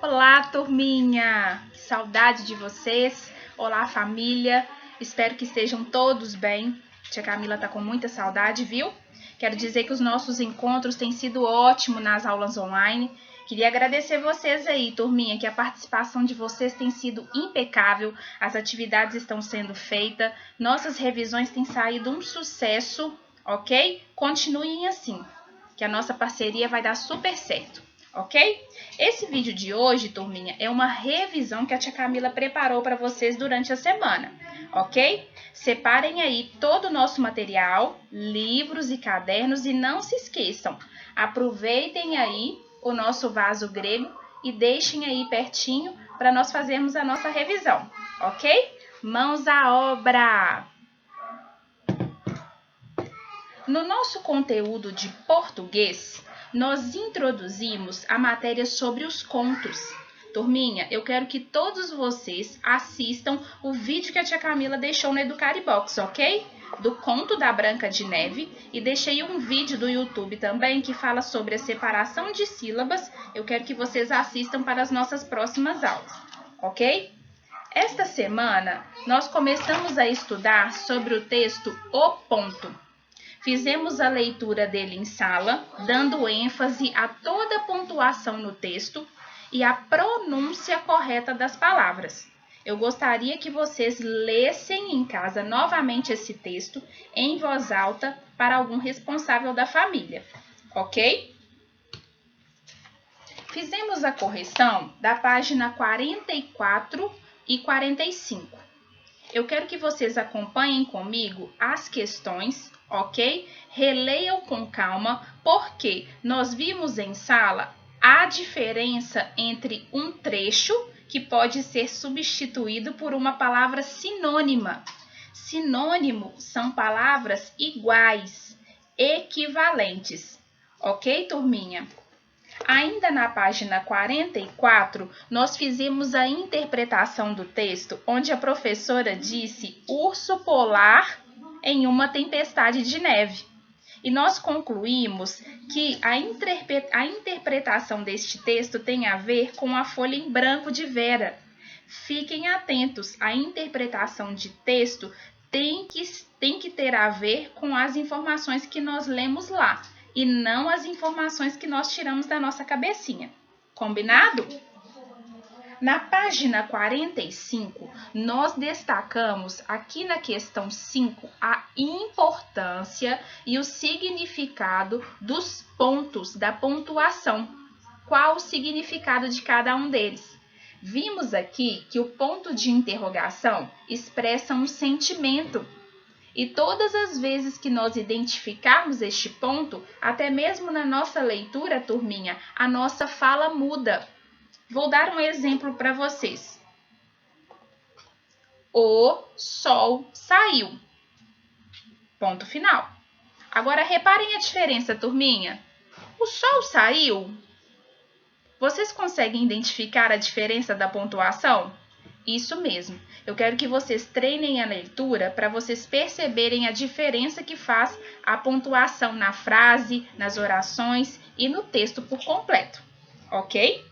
Olá, turminha! Que saudade de vocês! Olá, família! Espero que estejam todos bem. Tia Camila tá com muita saudade, viu? Quero dizer que os nossos encontros têm sido ótimos nas aulas online. Queria agradecer vocês aí, turminha, que a participação de vocês tem sido impecável, as atividades estão sendo feitas, nossas revisões têm saído um sucesso, ok? Continuem assim, que a nossa parceria vai dar super certo, ok? Esse vídeo de hoje, turminha, é uma revisão que a tia Camila preparou para vocês durante a semana, ok? Separem aí todo o nosso material, livros e cadernos e não se esqueçam, aproveitem aí o nosso vaso grego e deixem aí pertinho para nós fazermos a nossa revisão, ok? Mãos à obra! No nosso conteúdo de português, nós introduzimos a matéria sobre os contos. Turminha, eu quero que todos vocês assistam o vídeo que a tia Camila deixou no Educaribox, ok? Do conto da Branca de Neve, e deixei um vídeo do YouTube também que fala sobre a separação de sílabas. Eu quero que vocês assistam para as nossas próximas aulas, ok? Esta semana, nós começamos a estudar sobre o texto O Ponto. Fizemos a leitura dele em sala, dando ênfase a toda a pontuação no texto e a pronúncia correta das palavras. Eu gostaria que vocês lessem em casa novamente esse texto em voz alta para algum responsável da família, ok? Fizemos a correção da página 44 e 45. Eu quero que vocês acompanhem comigo as questões, ok? Releiam com calma, porque nós vimos em sala a diferença entre um trecho que pode ser substituído por uma palavra sinônima. Sinônimo são palavras iguais, equivalentes, ok, turminha? Ainda na página 44, nós fizemos a interpretação do texto, onde a professora disse urso polar em uma tempestade de neve. E nós concluímos que a interpretação deste texto tem a ver com a folha em branco de Vera. Fiquem atentos, a interpretação de texto tem que ter a ver com as informações que nós lemos lá, e não as informações que nós tiramos da nossa cabecinha. Combinado? Na página 45, nós destacamos aqui na questão 5 a importância e o significado dos pontos da pontuação. Qual o significado de cada um deles? Vimos aqui que o ponto de interrogação expressa um sentimento. E todas as vezes que nós identificarmos este ponto, até mesmo na nossa leitura, turminha, a nossa fala muda. Vou dar um exemplo para vocês. O sol saiu. Ponto final. Agora, reparem a diferença, turminha. O sol saiu? Vocês conseguem identificar a diferença da pontuação? Isso mesmo. Eu quero que vocês treinem a leitura para vocês perceberem a diferença que faz a pontuação na frase, nas orações e no texto por completo, ok?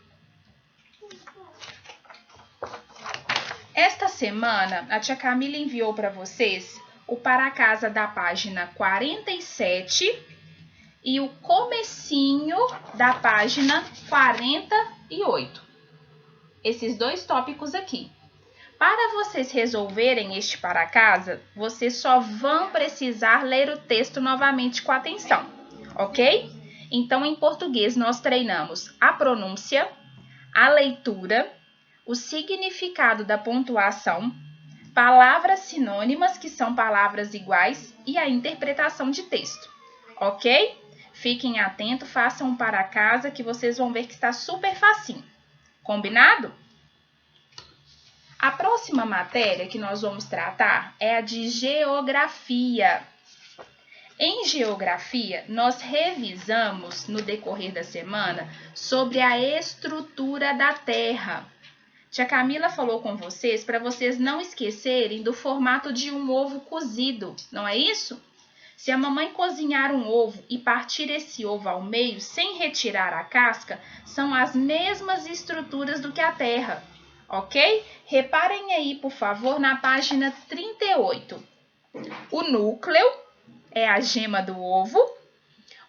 Esta semana, a tia Camila enviou para vocês o para casa da página 47 e o comecinho da página 48. Esses dois tópicos aqui. Para vocês resolverem este para casa, vocês só vão precisar ler o texto novamente com atenção, ok? Então, em português, nós treinamos a pronúncia, a leitura, o significado da pontuação, palavras sinônimas, que são palavras iguais, e a interpretação de texto, ok? Fiquem atentos, façam um para casa que vocês vão ver que está super facinho. Combinado? A próxima matéria que nós vamos tratar é a de geografia. Em geografia, nós revisamos no decorrer da semana sobre a estrutura da Terra. Tia Camila falou com vocês para vocês não esquecerem do formato de um ovo cozido, não é isso? Se a mamãe cozinhar um ovo e partir esse ovo ao meio sem retirar a casca, são as mesmas estruturas do que a Terra, ok? Reparem aí, por favor, na página 38. O núcleo é a gema do ovo,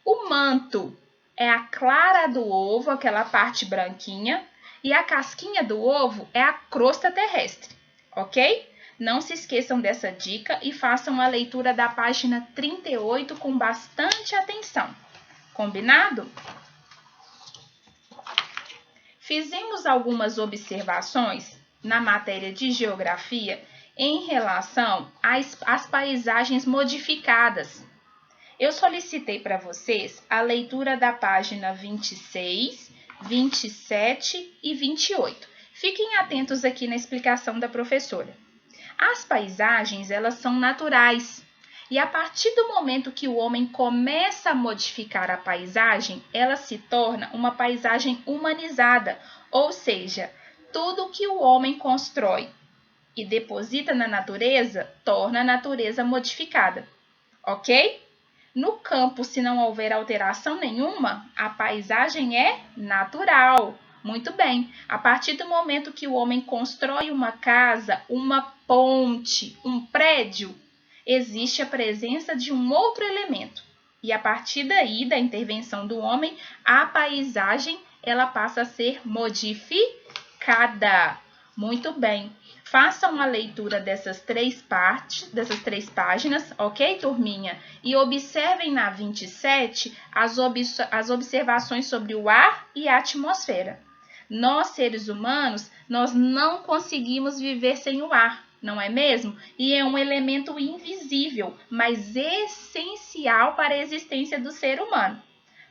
o manto é a clara do ovo, aquela parte branquinha, e a casquinha do ovo é a crosta terrestre, ok? Não se esqueçam dessa dica e façam a leitura da página 38 com bastante atenção. Combinado? Fizemos algumas observações na matéria de geografia em relação às paisagens modificadas. Eu solicitei para vocês a leitura da página 26, 27 e 28. Fiquem atentos aqui na explicação da professora. As paisagens, elas são naturais. E a partir do momento que o homem começa a modificar a paisagem, ela se torna uma paisagem humanizada. Ou seja, tudo que o homem constrói e deposita na natureza, torna a natureza modificada. Ok? No campo, se não houver alteração nenhuma, a paisagem é natural. Muito bem. A partir do momento que o homem constrói uma casa, uma ponte, um prédio, existe a presença de um outro elemento. E a partir daí, da intervenção do homem, a paisagem ela passa a ser modificada. Muito bem. Façam a leitura dessas três páginas, ok, turminha? E observem na 27 as observações sobre o ar e a atmosfera. Nós, seres humanos, nós não conseguimos viver sem o ar, não é mesmo? E é um elemento invisível, mas essencial para a existência do ser humano.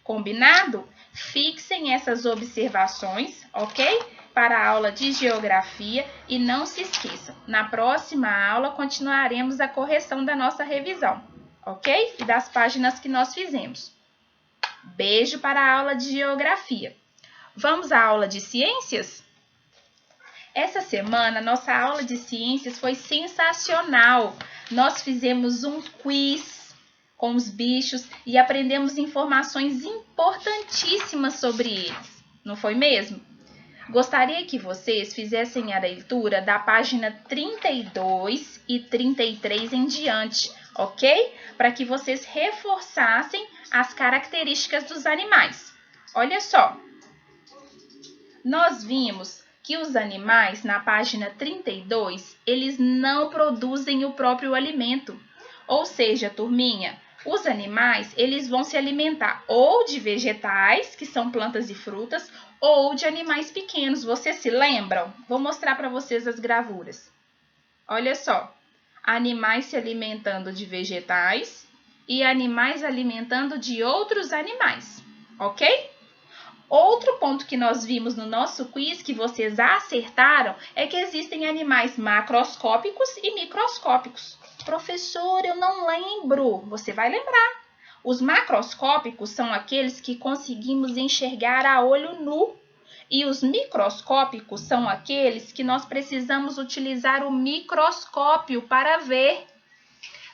Combinado? Fixem essas observações, ok? Para a aula de geografia e não se esqueçam, na próxima aula continuaremos a correção da nossa revisão, ok? E das páginas que nós fizemos. Beijo para a aula de geografia. Vamos à aula de ciências? Essa semana, nossa aula de ciências foi sensacional. Nós fizemos um quiz com os bichos e aprendemos informações importantíssimas sobre eles. Não foi mesmo? Gostaria que vocês fizessem a leitura da página 32 e 33 em diante, ok? Para que vocês reforçassem as características dos animais. Olha só, nós vimos que os animais, na página 32, eles não produzem o próprio alimento. Ou seja, turminha, os animais, eles vão se alimentar ou de vegetais, que são plantas e frutas, ou de animais pequenos. Vocês se lembram? Vou mostrar para vocês as gravuras. Olha só, animais se alimentando de vegetais e animais alimentando de outros animais, ok? Outro ponto que nós vimos no nosso quiz, que vocês acertaram, é que existem animais macroscópicos e microscópicos. Professor, eu não lembro. Você vai lembrar. Os macroscópicos são aqueles que conseguimos enxergar a olho nu. E os microscópicos são aqueles que nós precisamos utilizar o microscópio para ver.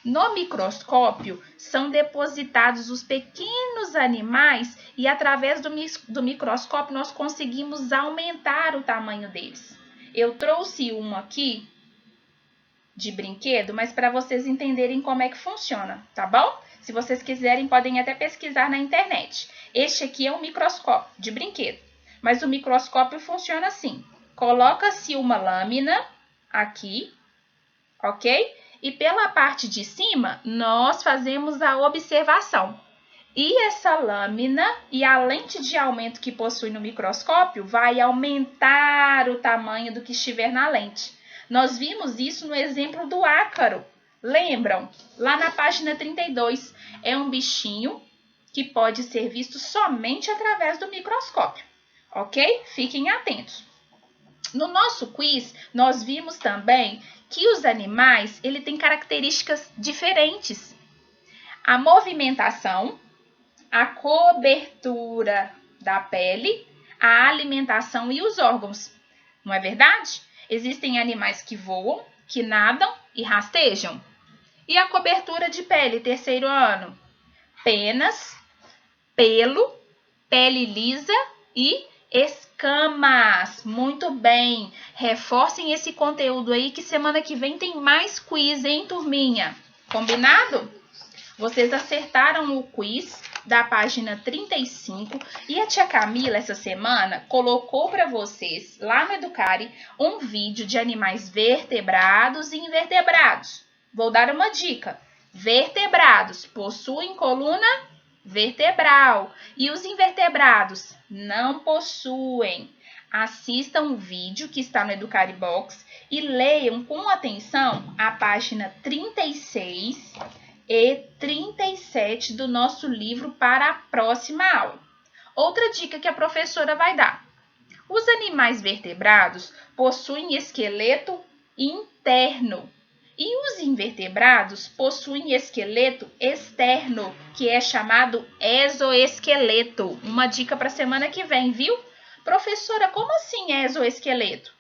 No microscópio, são depositados os pequenos animais e, através do microscópio, nós conseguimos aumentar o tamanho deles. Eu trouxe um aqui de brinquedo, mas para vocês entenderem como é que funciona, tá bom? Se vocês quiserem, podem até pesquisar na internet. Este aqui é um microscópio de brinquedo, mas o microscópio funciona assim. Coloca-se uma lâmina aqui, ok? E pela parte de cima, nós fazemos a observação. E essa lâmina e a lente de aumento que possui no microscópio vai aumentar o tamanho do que estiver na lente. Nós vimos isso no exemplo do ácaro. Lembram? Lá na página 32. É um bichinho que pode ser visto somente através do microscópio. Ok? Fiquem atentos. No nosso quiz, nós vimos também que os animais têm características diferentes. A movimentação, a cobertura da pele, a alimentação e os órgãos. Não é verdade? Existem animais que voam, que nadam e rastejam. E a cobertura de pele, terceiro ano? Penas, pelo, pele lisa e escamas. Muito bem. Reforcem esse conteúdo aí que semana que vem tem mais quiz, hein, turminha? Combinado? Vocês acertaram o quiz da página 35 e a tia Camila essa semana colocou para vocês lá no Educare um vídeo de animais vertebrados e invertebrados. Vou dar uma dica. Vertebrados possuem coluna vertebral e os invertebrados não possuem. Assistam o vídeo que está no Educare Box e leiam com atenção a página 36 e 37 do nosso livro para a próxima aula. Outra dica que a professora vai dar. Os animais vertebrados possuem esqueleto interno e os invertebrados possuem esqueleto externo, que é chamado exoesqueleto. Uma dica para a semana que vem, viu? Professora, como assim exoesqueleto?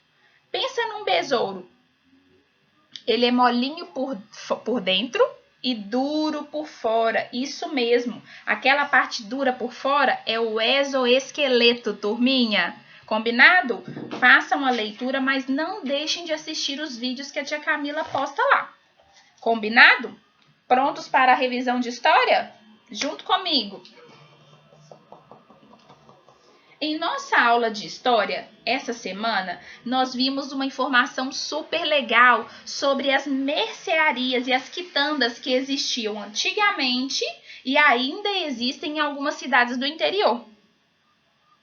Pensa num besouro. Ele é molinho por dentro e duro por fora. Isso mesmo. Aquela parte dura por fora é o exoesqueleto, turminha. Combinado? Façam a leitura, mas não deixem de assistir os vídeos que a tia Camila posta lá. Combinado? Prontos para a revisão de história? Junto comigo. Em nossa aula de história, essa semana, nós vimos uma informação super legal sobre as mercearias e as quitandas que existiam antigamente e ainda existem em algumas cidades do interior.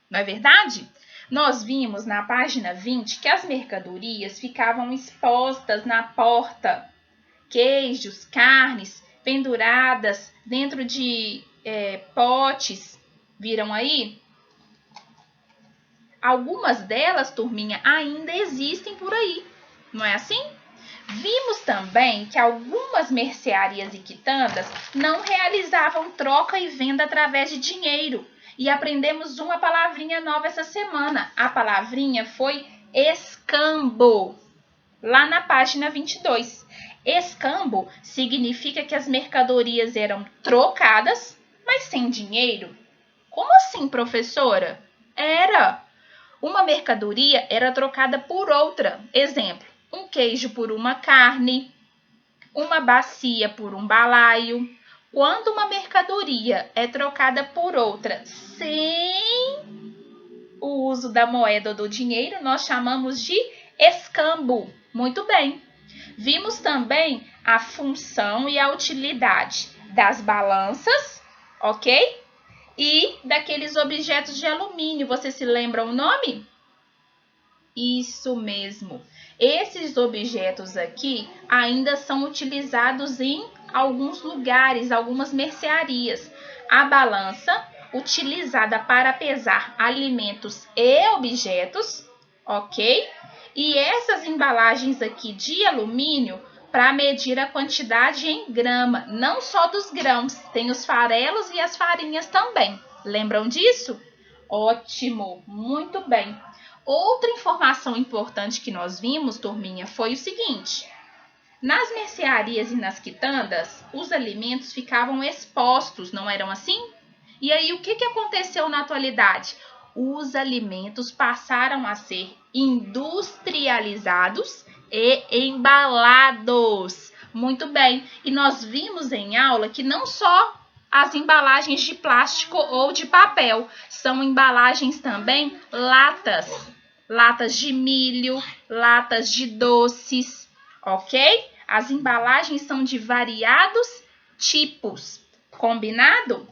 Não é verdade? Nós vimos na página 20 que as mercadorias ficavam expostas na porta. Queijos, carnes penduradas dentro de potes. Viram aí? Algumas delas, turminha, ainda existem por aí, não é assim? Vimos também que algumas mercearias e quitandas não realizavam troca e venda através de dinheiro. E aprendemos uma palavrinha nova essa semana. A palavrinha foi escambo, lá na página 22. Escambo significa que as mercadorias eram trocadas, mas sem dinheiro. Como assim, professora? Uma mercadoria era trocada por outra. Exemplo, um queijo por uma carne, uma bacia por um balaio. Quando uma mercadoria é trocada por outra sem o uso da moeda ou do dinheiro, nós chamamos de escambo. Muito bem. Vimos também a função e a utilidade das balanças, ok? E daqueles objetos de alumínio. Você se lembra o nome? Isso mesmo. Esses objetos aqui ainda são utilizados em alguns lugares, algumas mercearias. A balança, utilizada para pesar alimentos e objetos, ok? E essas embalagens aqui de alumínio para medir a quantidade em grama, não só dos grãos, tem os farelos e as farinhas também. Lembram disso? Ótimo, muito bem. Outra informação importante que nós vimos, turminha, foi o seguinte. Nas mercearias e nas quitandas, os alimentos ficavam expostos, não eram assim? E aí, o que aconteceu na atualidade? Os alimentos passaram a ser industrializados e embalados. Muito bem. E nós vimos em aula que não só as embalagens de plástico ou de papel, são embalagens também latas. Latas de milho, latas de doces, ok? As embalagens são de variados tipos. Combinado?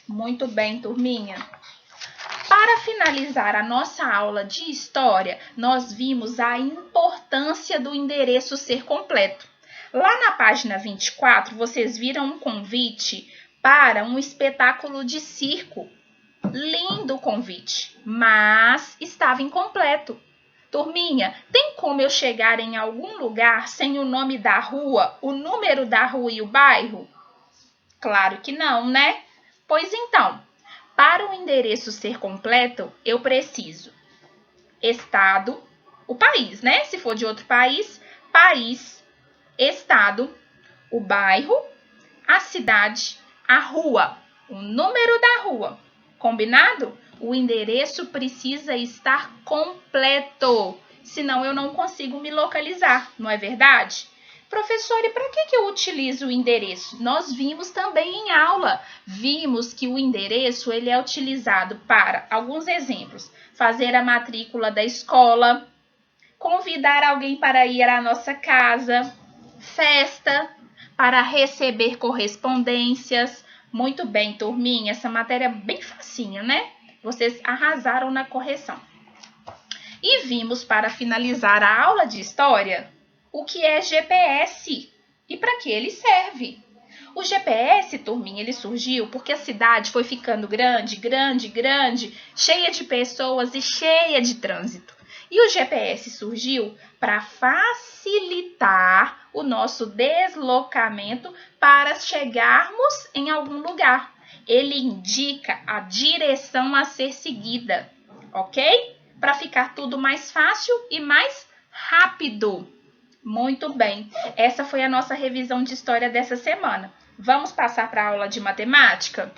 Muito bem, turminha. Para finalizar a nossa aula de história, nós vimos a importância do endereço ser completo. Lá na página 24, vocês viram um convite para um espetáculo de circo. Lindo convite, mas estava incompleto. Turminha, tem como eu chegar em algum lugar sem o nome da rua, o número da rua e o bairro? Claro que não, né? Pois então, para o endereço ser completo, eu preciso estado, o país, né? Se for de outro país, país, estado, o bairro, a cidade, a rua, o número da rua. Combinado? O endereço precisa estar completo, senão eu não consigo me localizar, não é verdade? Professor, e para que eu utilizo o endereço? Nós vimos também em aula, vimos que o endereço ele é utilizado para, alguns exemplos, fazer a matrícula da escola, convidar alguém para ir à nossa casa, festa, para receber correspondências. Muito bem, turminha, essa matéria é bem facinho, né? Vocês arrasaram na correção. E vimos, para finalizar a aula de história, o que é GPS e para que ele serve. O GPS, turminha, ele surgiu porque a cidade foi ficando grande, cheia de pessoas e cheia de trânsito. E o GPS surgiu para facilitar o nosso deslocamento para chegarmos em algum lugar. Ele indica a direção a ser seguida, ok? Para ficar tudo mais fácil e mais rápido. Muito bem, essa foi a nossa revisão de história dessa semana. Vamos passar para a aula de matemática?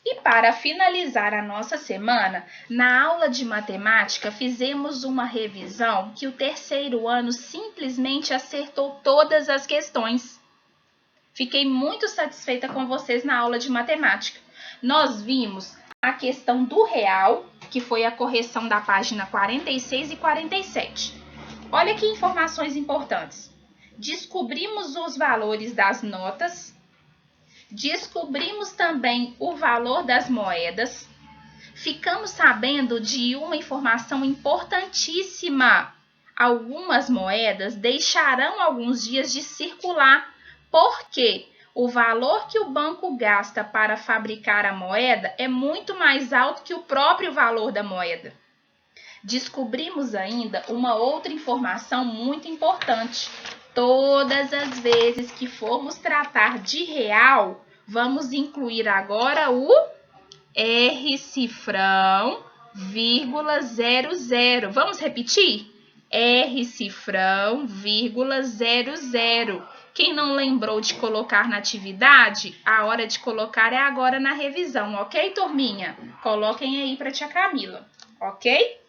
E para finalizar a nossa semana, na aula de matemática fizemos uma revisão que o terceiro ano simplesmente acertou todas as questões. Fiquei muito satisfeita com vocês na aula de matemática. Nós vimos a questão do real, que foi a correção da página 46 e 47. Olha que informações importantes. Descobrimos os valores das notas, descobrimos também o valor das moedas, ficamos sabendo de uma informação importantíssima. Algumas moedas deixarão alguns dias de circular, porque o valor que o banco gasta para fabricar a moeda é muito mais alto que o próprio valor da moeda. Descobrimos ainda uma outra informação muito importante. Todas as vezes que formos tratar de real, vamos incluir agora o R cifrão, vírgula 00. Vamos repetir? R cifrão, vírgula 00. Quem não lembrou de colocar na atividade, a hora de colocar é agora na revisão, ok, turminha? Coloquem aí para tia Camila, ok?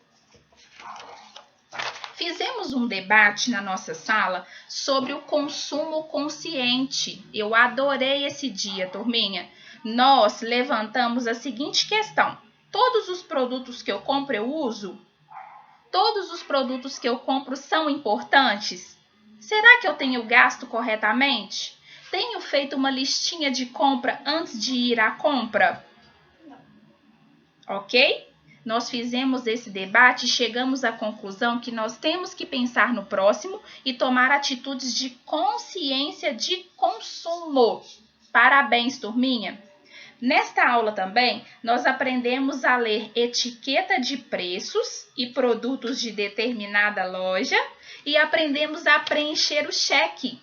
Fizemos um debate na nossa sala sobre o consumo consciente. Eu adorei esse dia, turminha. Nós levantamos a seguinte questão: todos os produtos que eu compro eu uso? Todos os produtos que eu compro são importantes? Será que eu tenho gasto corretamente? Tenho feito uma listinha de compra antes de ir à compra? Ok? Nós fizemos esse debate e chegamos à conclusão que nós temos que pensar no próximo e tomar atitudes de consciência de consumo. Parabéns, turminha! Nesta aula também, nós aprendemos a ler etiqueta de preços e produtos de determinada loja e aprendemos a preencher o cheque,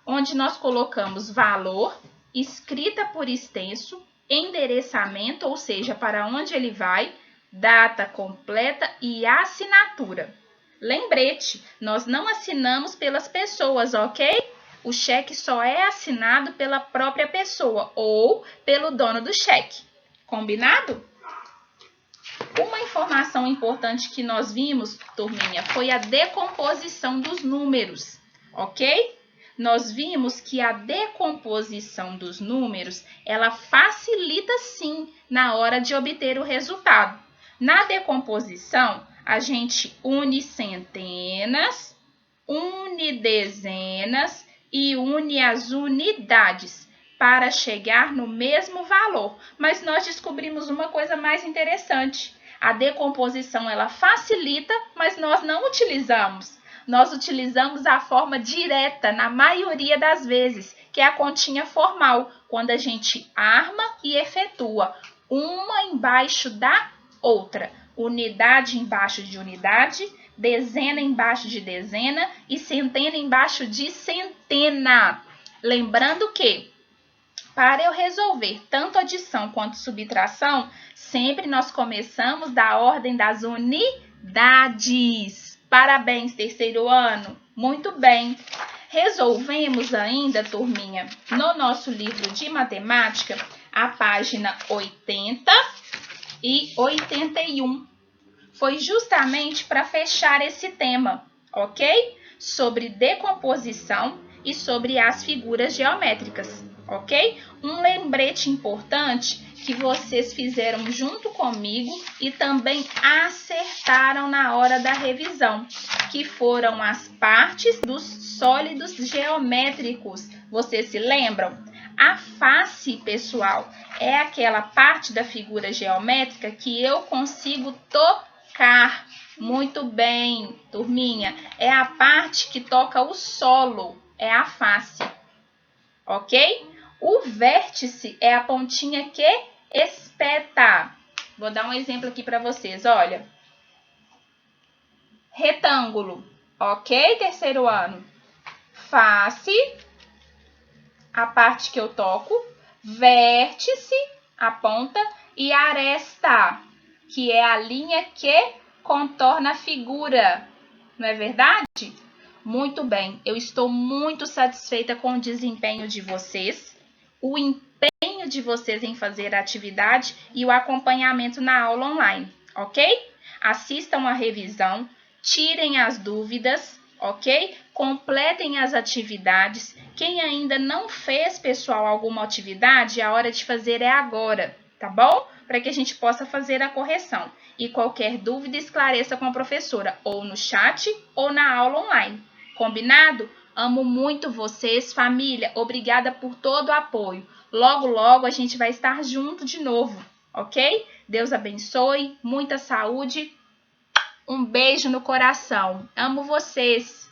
onde nós colocamos valor, escrita por extenso, endereçamento, ou seja, para onde ele vai, data completa e assinatura. Lembrete, nós não assinamos pelas pessoas, ok? O cheque só é assinado pela própria pessoa ou pelo dono do cheque. Combinado? Uma informação importante que nós vimos, turminha, foi a decomposição dos números, ok? Nós vimos que a decomposição dos números, ela facilita sim na hora de obter o resultado. Na decomposição, a gente une centenas, une dezenas e une as unidades para chegar no mesmo valor. Mas nós descobrimos uma coisa mais interessante. A decomposição ela facilita, mas nós não utilizamos. Nós utilizamos a forma direta na maioria das vezes, que é a continha formal, quando a gente arma e efetua uma embaixo da outra. Unidade embaixo de unidade, dezena embaixo de dezena e centena embaixo de centena. Lembrando que, para eu resolver tanto adição quanto subtração, sempre nós começamos da ordem das unidades. Parabéns, terceiro ano. Muito bem. Resolvemos ainda, turminha, no nosso livro de matemática, a página 80 e 81. Foi justamente para fechar esse tema, ok? Sobre decomposição e sobre as figuras geométricas, ok? Um lembrete importante que vocês fizeram junto comigo e também acertaram na hora da revisão, que foram as partes dos sólidos geométricos. Vocês se lembram? A face, pessoal, é aquela parte da figura geométrica que eu consigo tocar. Muito bem, turminha. É a parte que toca o solo, é a face, ok? O vértice é a pontinha que espeta. Vou dar um exemplo aqui para vocês, olha. Retângulo, ok, terceiro ano? Face, a parte que eu toco. Vértice, a ponta. E aresta, que é a linha que contorna a figura. Não é verdade? Muito bem, eu estou muito satisfeita com o desempenho de vocês, o empenho de vocês em fazer a atividade e o acompanhamento na aula online, ok? Assistam a revisão, tirem as dúvidas, ok? Completem as atividades. Quem ainda não fez, pessoal, alguma atividade, a hora de fazer é agora, tá bom? Para que a gente possa fazer a correção. E qualquer dúvida, esclareça com a professora, ou no chat ou na aula online. Combinado? Amo muito vocês, família. Obrigada por todo o apoio. Logo, logo a gente vai estar junto de novo, ok? Deus abençoe, muita saúde. Um beijo no coração. Amo vocês.